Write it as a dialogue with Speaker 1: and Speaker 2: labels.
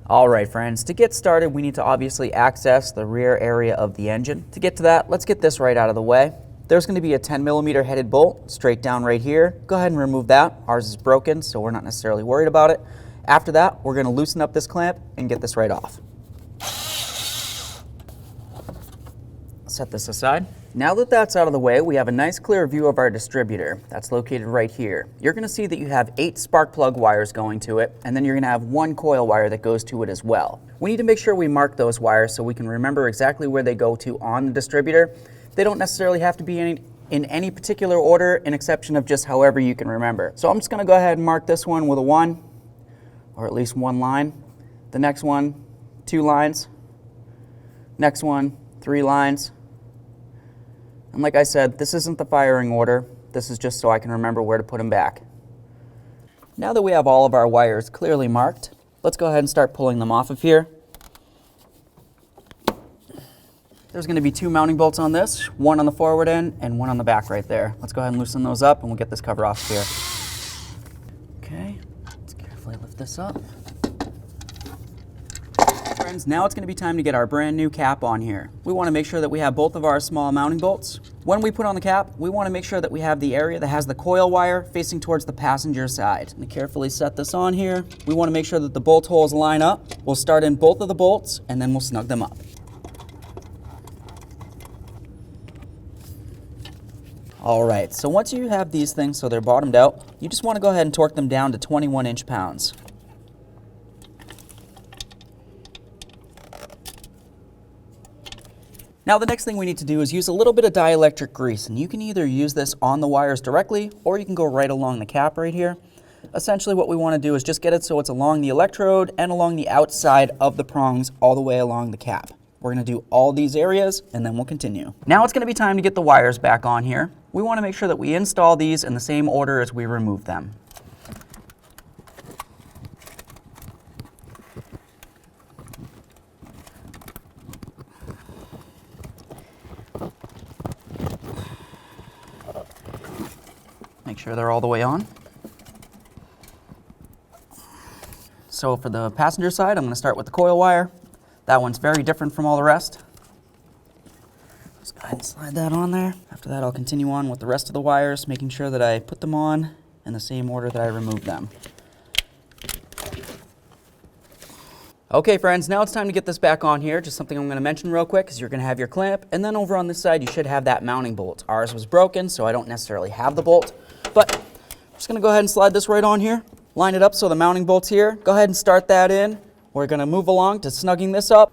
Speaker 1: All right, friends, to get started, we need to obviously access the rear area of the engine. To get to that, let's get this right out of the way. There's going to be a 10mm headed bolt straight down right here. Go ahead and remove that. Ours is broken, so we're not necessarily worried about it. After that, we're going to loosen up this clamp and get this right off. Set this aside. Now that that's out of the way, we have a nice clear view of our distributor. That's located right here. You're going to see that you have 8 spark plug wires going to it, and then you're going to have 1 coil wire that goes to it as well. We need to make sure we mark those wires so we can remember exactly where they go to on the distributor. They don't necessarily have to be in any particular order, an exception of just however you can remember. So I'm just going to go ahead and mark this one with a 1, or at least 1 line. The next one, 2 lines. Next one, 3 lines. And like I said, this isn't the firing order. This is just so I can remember where to put them back. Now that we have all of our wires clearly marked, let's go ahead and start pulling them off of here. There's going to be 2 mounting bolts on this, 1 on the forward end and 1 on the back right there. Let's go ahead and loosen those up and we'll get this cover off here. Okay, let's carefully lift this up. Friends, now it's going to be time to get our brand new cap on here. We want to make sure that we have both of our small mounting bolts. When we put on the cap, we want to make sure that we have the area that has the coil wire facing towards the passenger side. I'm going to carefully set this on here. We want to make sure that the bolt holes line up. We'll start in both of the bolts and then we'll snug them up. Alright, so once you have these things so they're bottomed out, you just want to go ahead and torque them down to 21 inch-pounds. Now the next thing we need to do is use a little bit of dielectric grease, and you can either use this on the wires directly or you can go right along the cap right here. Essentially what we want to do is just get it so it's along the electrode and along the outside of the prongs all the way along the cap. We're going to do all these areas and then we'll continue. Now it's going to be time to get the wires back on here. We want to make sure that we install these in the same order as we remove them. Make sure they're all the way on. So for the passenger side, I'm going to start with the coil wire. That one's very different from all the rest. Just go ahead and slide that on there. After that, I'll continue on with the rest of the wires, making sure that I put them on in the same order that I removed them. Okay friends, now it's time to get this back on here. Just something I'm going to mention real quick is you're going to have your clamp, and then over on this side you should have that mounting bolt. Ours was broken, so I don't necessarily have the bolt, but I'm just going to go ahead and slide this right on here. Line it up so the mounting bolt's here. Go ahead and start that in. We're going to move along to snugging this up.